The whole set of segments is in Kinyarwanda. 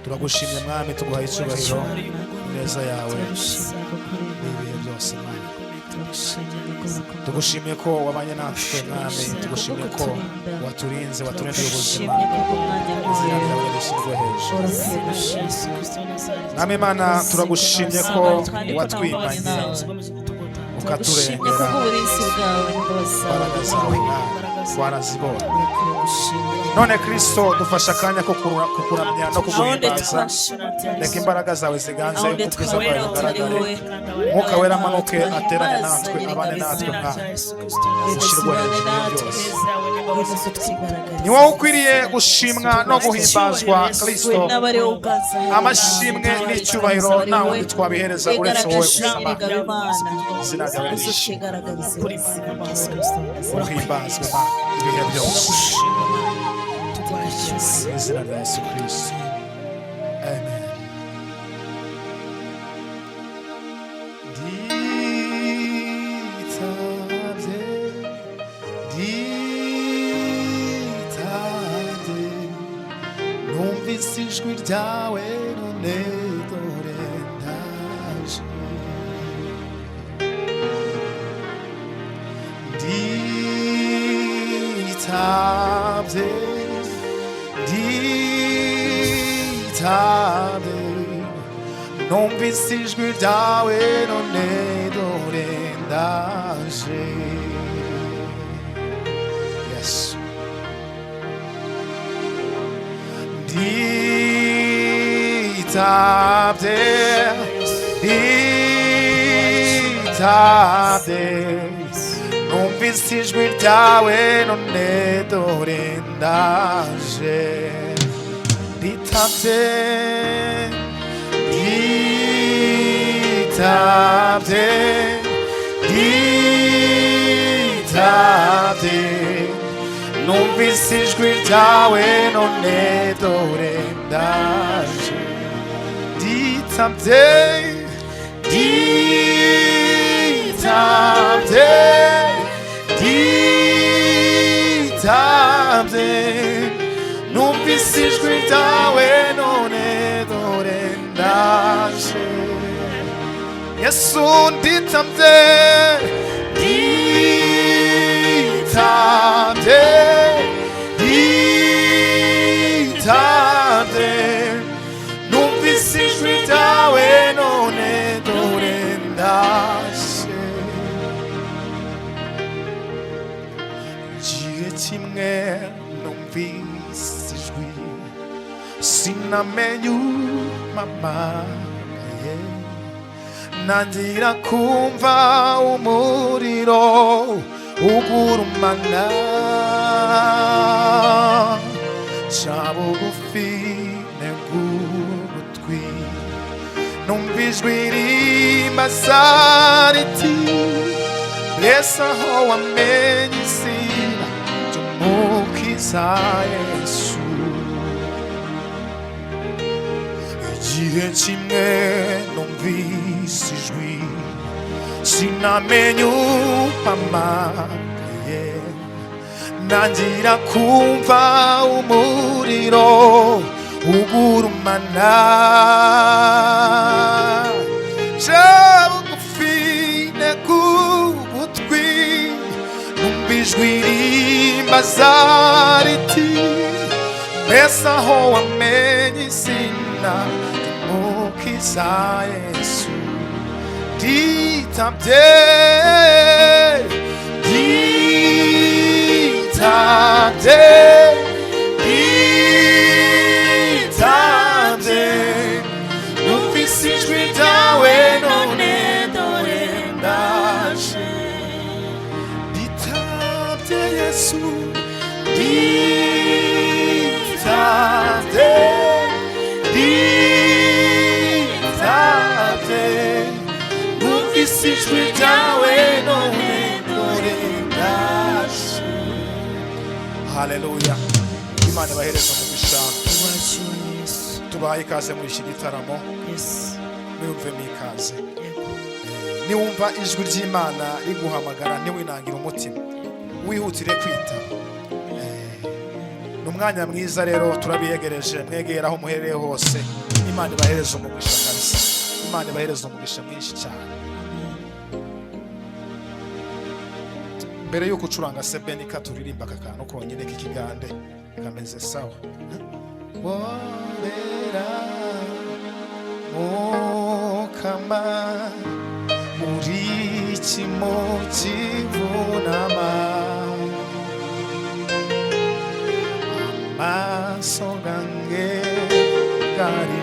turagushimye mwami, tuguhaye icyubahiro neza yawe n'ibihe byose mwami. tugushimiye ko wabanye natwe mwami, tugushimiye ko waturinze, waturindira ubuzima, izina ryawe rishyirwe hejuru mwami Imana. turagushimye ko watwimanye ukaturengera, imbaraga zawe mwami twarazibonye. none Kristo dufasha akanya ko kukuramya no kuguhimbaza. reka imbaraga zawe ziganze, ubwiza bwawe bugaragare, Mwuka Wera amanuke aterane natwe, abane natwe mwami, ushyirwa hejuru ya byose. ni wowe ukwiriye gushimwa no guhimbazwa Kristo. amashimwe n'icyubahiro nta wundi twabihereza uretse wowe usama. izina ryawe rishimwe, uhimbazwe ibihe byose, mu izina rya Yesu Kristo, amen. numvise ijwi ryawe, none dore ndaje. nditabye, numvise ijwi ryawe, none dore ndaje. Yes. nditabye, numvise ijwi ryawe, none dore ndaje. nditabye, numvise ijwi ryawe, none dore ndaje. nditabye, numvise ijwi ryawe, none dore ndaje. Yesu nditabye, numvise ijwi ryawe, none dore ndaje. igihe kimwe numvise ijwi, sinamenye umpamagaye, ntangira kumva umuriro ugurumana, ca bugufi negugutwi, numva ijwi rimbaza riti, mbese aho wamenye izina ry'umukiza Yesu. igihe kimwe numvise ijwi, sinamenye umpamagaye, ntangira kumva umuriro ugurumana, ca bugufi negugutwi, numva ijwi rimbaza riti, mbese aho wamenye izina ry'umukiza Yesu. nditabye, numvise ijwi ryawe, none dore ndaje. nditabye Yesu, nditabye, numvise ijwi ryawe, none dore ndaje. haleluya. Imana ibahereza umugisha, tubahaye ikaze muri iki gitaramo. mwiyumve mwikaze. niwumva ijwi ry'Imana riguhamagara, ntiwinangire umutima, wihutire kwitaba. Umwanya mwiza rero turabiyegereje, mwegera aho muherereye hose. Imana ibahereze umugisha kabisa, Imana ibahereze umugisha mwinshi cyane. Mbere yuko ucuranga sebenika turirimba akakantu konyine k'ikigande kameze sawa. Wobera mukama uri kimukivunama amaso gange gari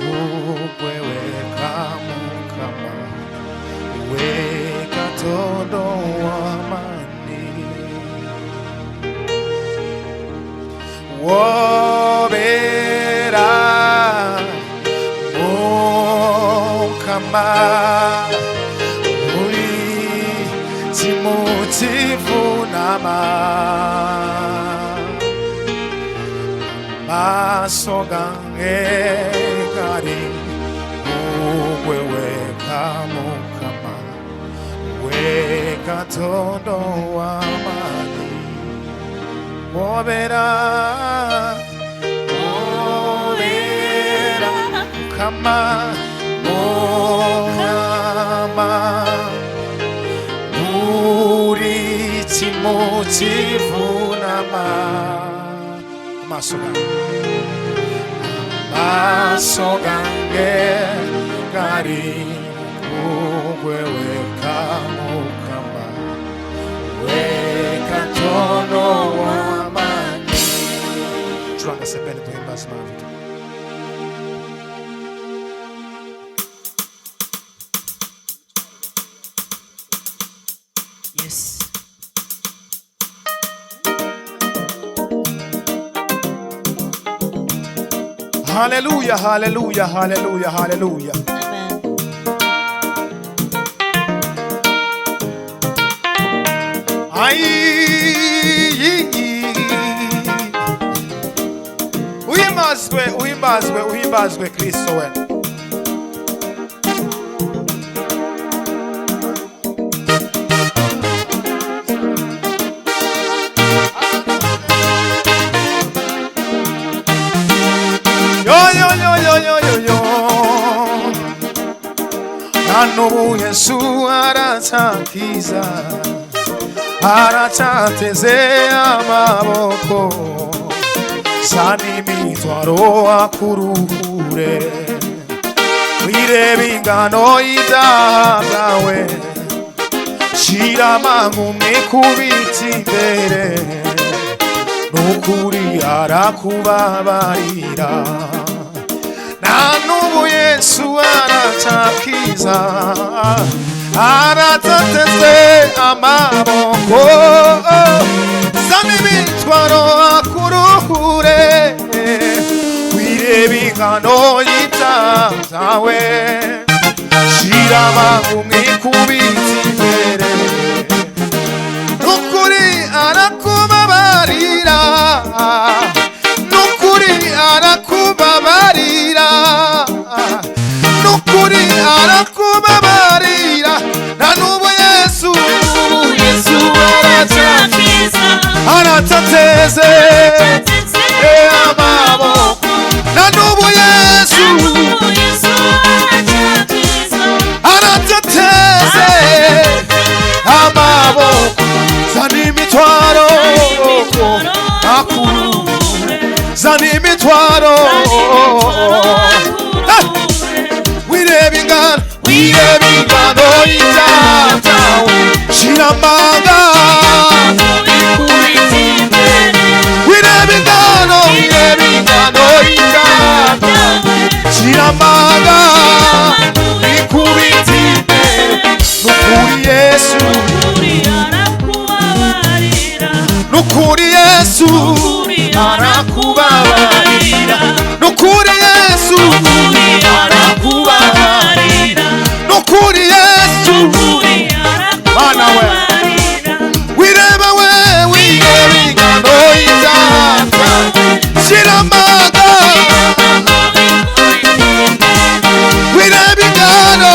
kukweweka mukama weka todo wamani wobera mukama uri kimukivunama amaso gange gari kukweweka mukama weka todo wamani wobera mukama mukama uri kimukivunama amaso gange gari kukweweka mukama weka todo wamani. Curanga sebene duhimbaza Imana. Yes. Hallelujah, hallelujah, hallelujah, hallelujah. Amen. Ay, uhimbazwe Kristo we. Nanubu Yesu aratankiza aracateze amaboko sani mitwaro akuruhure wireba ingano y'ibyaha byawe shira amangumwe kubita imbere nukuri arakubabarira. Nanubu Yesu aracakiza aratateze amaboko sami mitwaro akuruhure wireba ingano y'ibyaha byawe shira amangumwe kubita imbere nukuri arakubabarira nukuri arakubabarira nukuri arakubabarira. Nanubu Yesu aratateze amaboko. Nanubu Yesu aratateze amaboko zani mitwaro akuruhure zani mitwaro wireba ingano y'ibyaha byawe shira amanga wireba ingano y'ibyaha byawe shira amanga ikubita imbere nukuri Yesu nukuri Yesu arakubabarira nukuri Yesu arakubabarira nukuri Yesu Mana we wireba ingano y'ibyaha shira amanga wireba ingano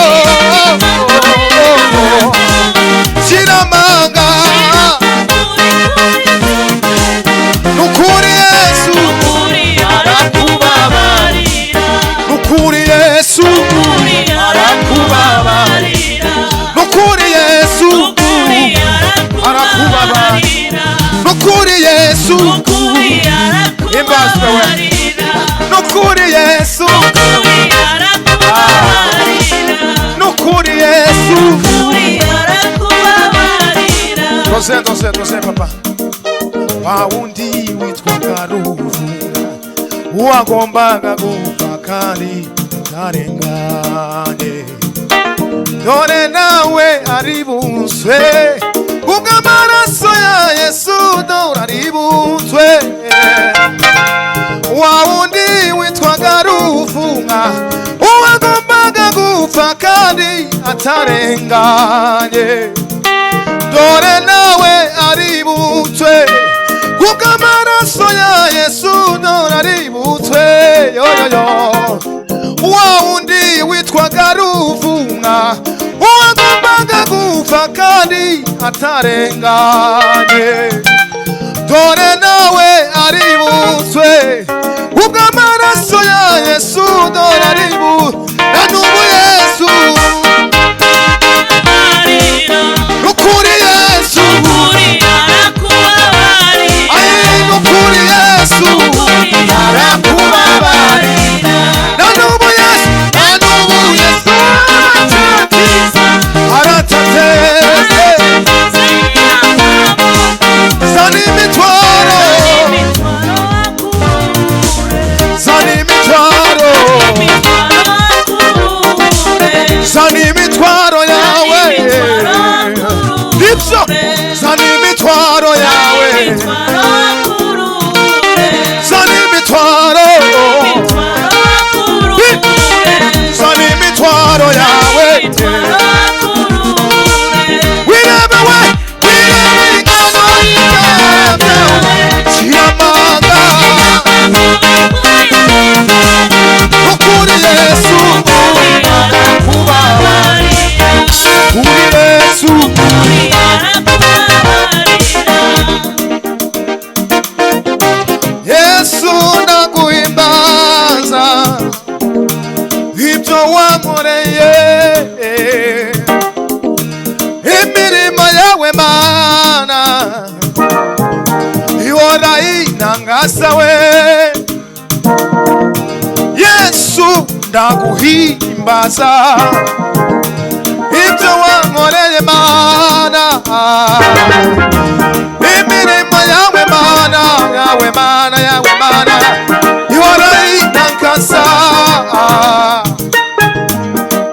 shira amanga nukuri Yesu imbazwe we nukuri Yesu nukuri Yesu Dose papa wa wundi witwaga Ruvunga uwagombaga gupfa kandi ntarenganye dore nawe aribunzwe kubw'amaraso ya Yesu dore aribunzwe wa wundi witwaga Ruvunga uwagombaga gupfa kandi atarenganye dore nawe aribunzwe kubw'amaraso ya Yesu dore aribunzwe wa wundi witwaga Ruvunga uwagombaga gupfa kandi atarenganye dore nawe aribunzwe kubw'amaraso ya Yesu dore aribunzwe n'ubu Yesu nukuri Yesu nukuri Yesu arakubabarira n'ubu Yesu aratateze zana imitwaro zana imitwaro yawe ibyo zana imitwaro yawe zana imitwaro zana imitwaro yawe wirebe ingano y'ibyawe kiramanga ukuri Yesu arakubabarira kuri Yesu Yesu ndaguhimbaza ibyo wankoreye imirimo yawe Mana ihora intangaza we Yesu ndaguhimbaza ibyo wankoreye Mana imirimo yawe Mana ihora intangaza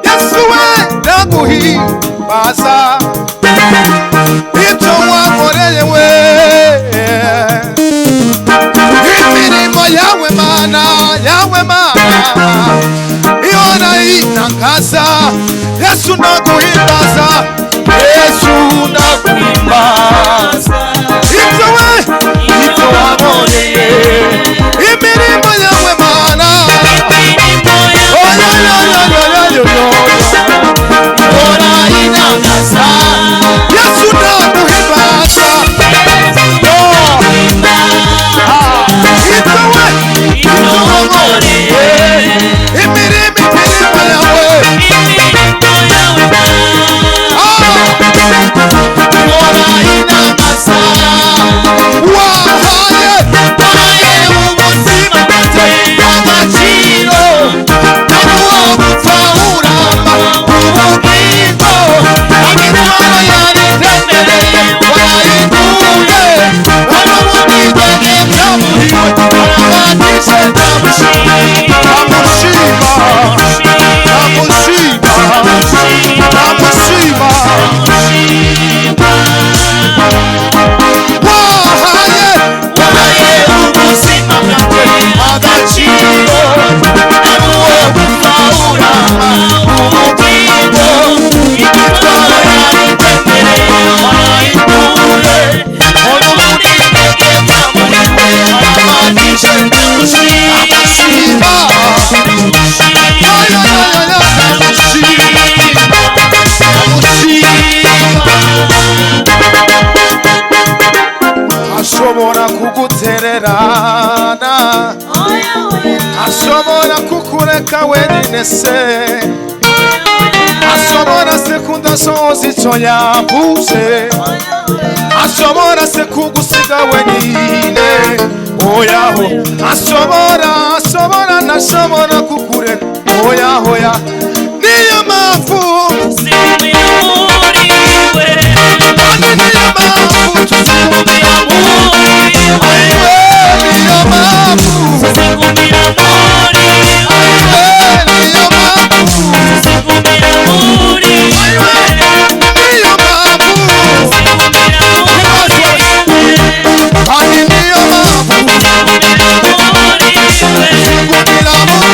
Yesu we ndaguhimbaza ibyo wankoreye we imirimo yawe Mana ihora intangaza Yesu ndaguhimbaza Yesu ndaguhimbaza ibyo wankoreye imirimo yawe Mana ihora intangaza Yesu ndaguhimbaza ibyo wankoreye imirimo yawe ashobora kugutererana ashobora kukureka wenyine se ashobora se kudasohoza icyo yavuze ashobora se kugusiga wenyine hoya ashobora ntashobora kukureka hoya niyo mpamvu tuzigumira muri we, kandi niyo mpamvu tuzigumira muri we, niyo mpamvu tuzigumira muri we, niyo mpamvu tuzigumira muri we, niyo mpamvu tuzigumira muri we, kandi niyo mpamvu tuzigumira muri we,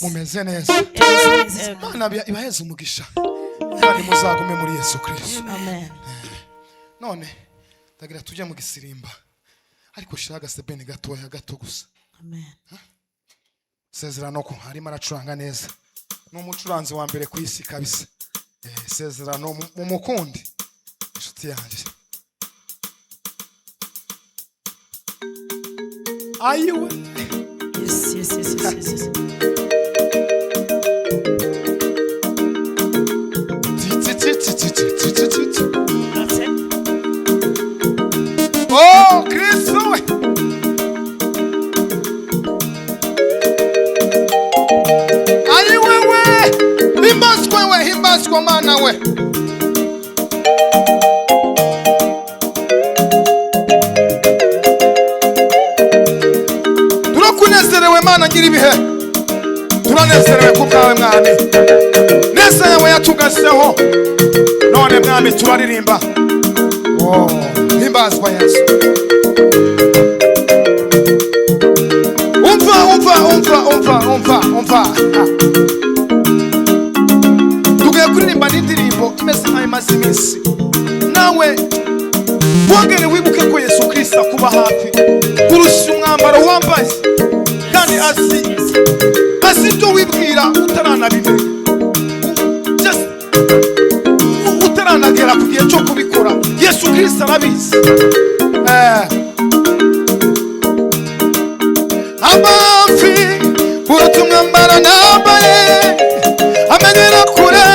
mumeze neza. Imana ibaheze umugisha kandi muzagume muri Yesu Kristo. Amen. None ndagira tujye mu gisirimba ariko shiraga sebene gatoya gato gusa. Amen. Sezerano ko harimo aracuranga neza n'umucuranzi wa mbere ku isi kabisa. Sezerano mu mukundi inshuti yanjye. Ayiwe. Yes. Oh, Kristo. Ayiwe himbazwa mana we. Turakunezerewe mana ngira ibihe. Turanezerewe kubwawe mwami. Neza yawe yatugaseho. None mwami turaririmba. Oh, himbazwa Yesu. Umva. Tugiye kuririmba n'indirimbo imeze nka imaze iminsi. Nawe wongere wibuke ko Yesu Kristo akuba hafi. Kurusha umwambaro wambaye. Kandi azi ibyo wibwira utaranabimenya. Utaranagera ku gihe cyo kubikora. Yesu Kristo arabizi. Amafi kuruta umwambaro nambaye, amenyera kure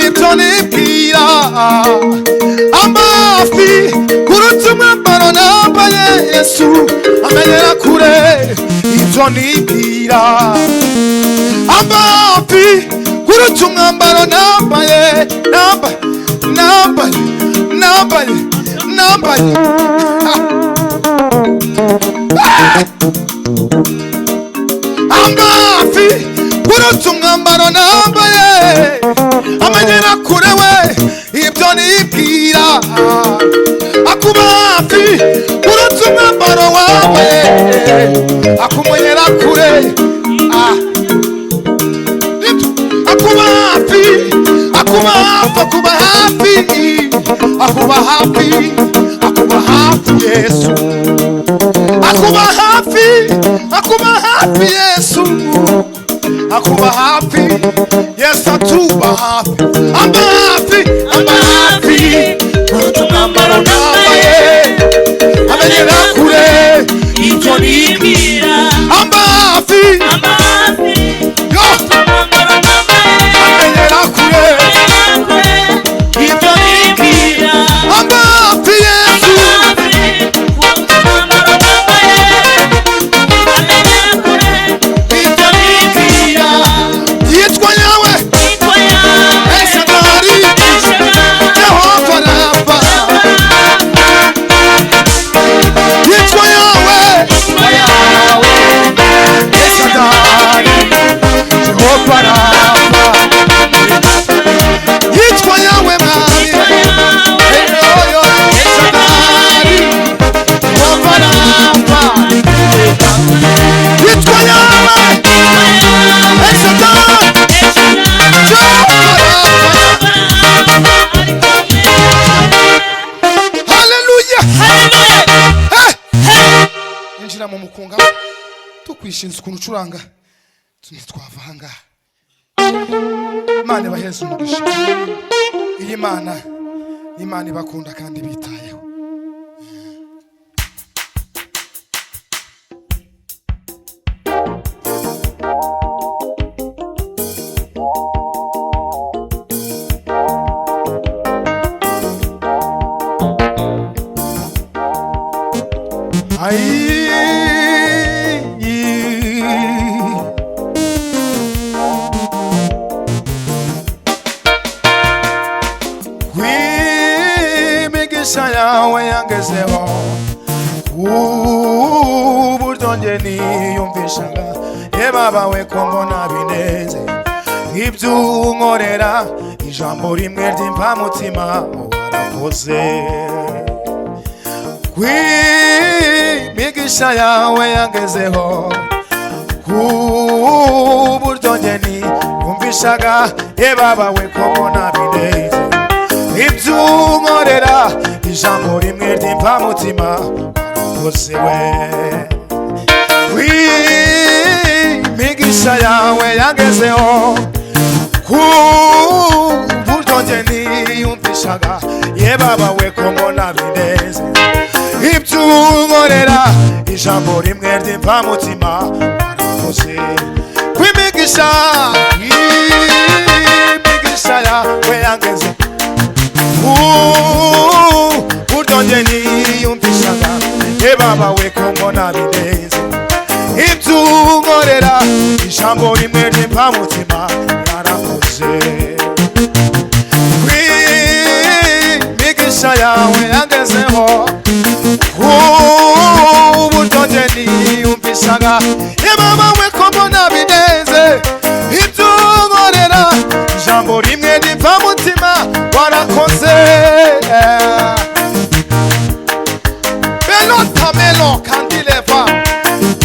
ibyo nibwira. Amafi kuruta umwambaro nambaye, Yesu amenyera kure ibyo nibwira. Amafi kuruta umwambaro nambaye. Amafi kuruta umwambaro nambaye, amenyera kure we ibyo nibwira. Akuba hafi kuruta umwambaro wambaye, akumenyera kure. Akuba hafi Yesu. Akuba hafi Yesu. Akuba hafi Yesu atuba hafi. Amba hafi kuruta umwambaro nambaye, amenyera kure ibyo nibwira. Amba hafi yo amenyera kure ibyo nibwira. Amba hafi Yesu. Yitwa yawe kwishinza ukuntu ucuranga ntitwavanga. Imana baheze umugisha. Iyi Mana Imana ibakunda kandi bitayeho. Kwimigisha yawe yangezeho uburyo nge niyumvishaga Baba we ko mbona bineze ibyo unkorera ijambo rimwe ry'imvamutima warakoze. Kwimigisha yawe yangezeho uburyo nge niyumvishaga Baba we ko mbona bineze ibyo unkorera ijambo rimwe ry'imvamutima warakoze we. Kwimigisha yawe yangezeho uburyo nge niyumvishaga Baba we ko mbona bineze ibyo unkorera ijambo rimwe ry'imvamutima warakoze. Kwimigisha yawe yangezeho uburyo nge niyumvishaga Baba we ko mbona bineze ibyo unkorera ijambo rimwe ry'imvamutima warakoze. Kwimigisha yawe yangezeho uburyo nge niyumvishaga Baba we ko mbona bineze ibyo unkorera ijambo rimwe ry'imvamutima warakoze. Melo kandileva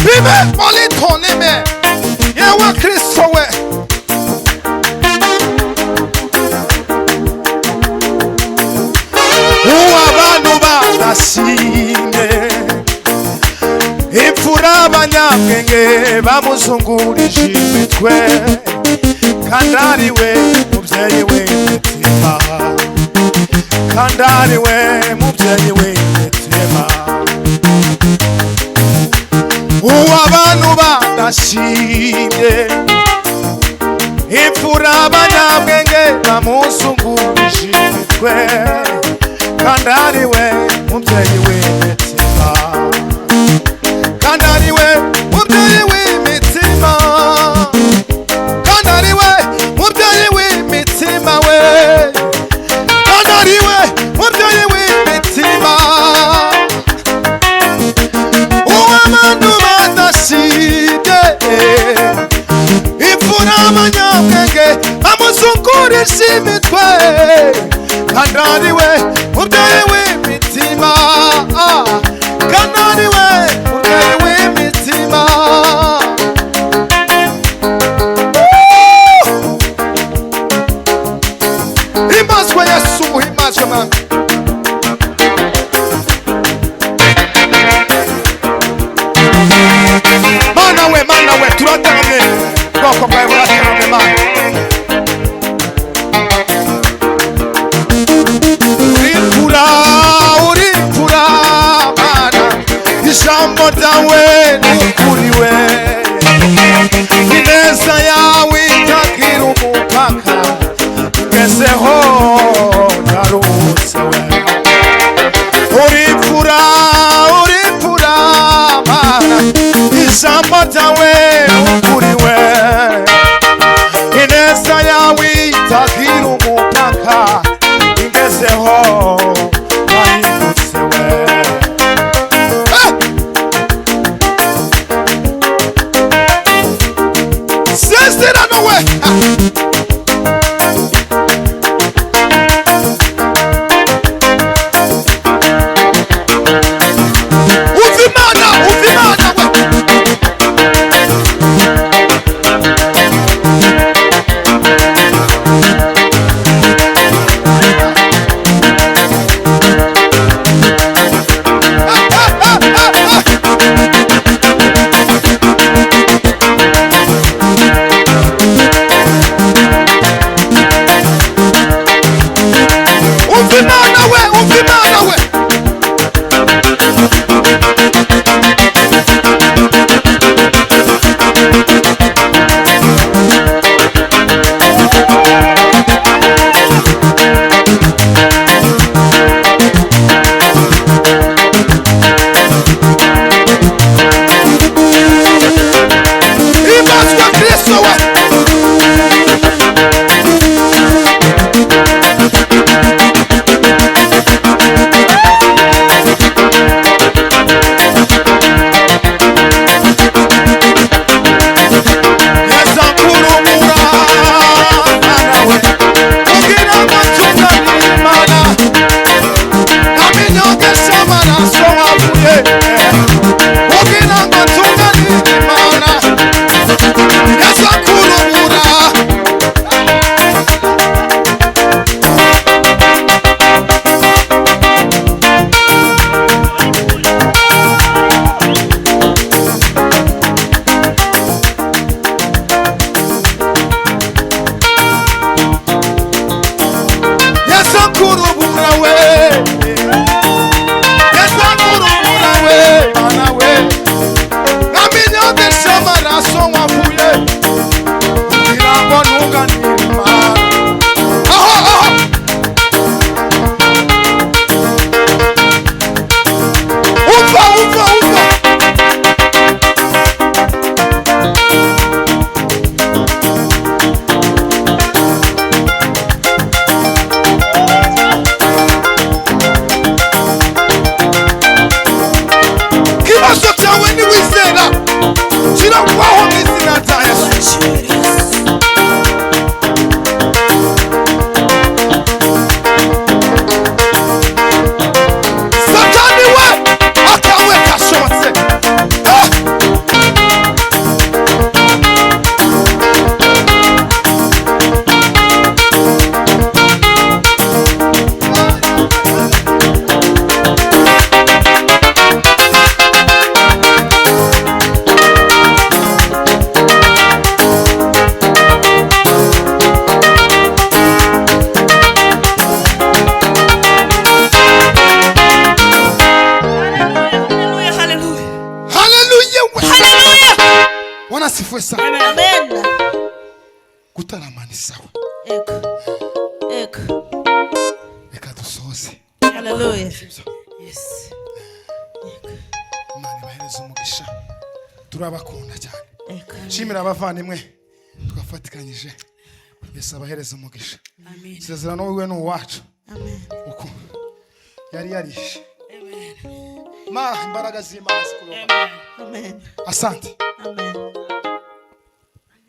bibe politonime yewe Kristo we. Abantu badashimye imfura abanyabwenge bamuzungurije imitwe kandi ari we mubyeyi w'imitima kandi ari we mubyeyi w'imitima. Abantu badashimye imfura abanyabwenge bamuzungurije imitwe kandi ari we mubyeyi w'imitima kandi ari we mubyeyi w'imitima kandi ari we mubyeyi w'imitima we kandi ari we mubyeyi w'imitima. Abantu badashimye imfura abanyabwenge bamuzungurije imitwe kandi ari we mubyeyi w'imitima kandi ari we mubyeyi w'imitima. Himbazwe Yesu, himbazwe Mana. Mana we turatamye bwoko bwawe buratamye Mana. Uripfura Mana ijambo ryawe n'ukuri we ineza yawe itagira umupaka ngezeho ntaruhutse we. Uripfura Mana ijambo ryawe n'ukuri we ineza yawe itagira umupaka ingezeho nahindutse we. Sezerano we uvimana we gutaramana isawa. Eko. Reka dusoze. Hallelujah. Yes. Imana ibahereze umugisha. Turabakunda cyane. Eko. Shimira abavandimwe twafatikanyije. Yesu abahereze umugisha. Amen. Isezerano wiwe n'uwacu. Amen. Uko yari yarishe. Amen. Ma imbaraga z'Imana zikuyoboka. Amen. Asante. Amen.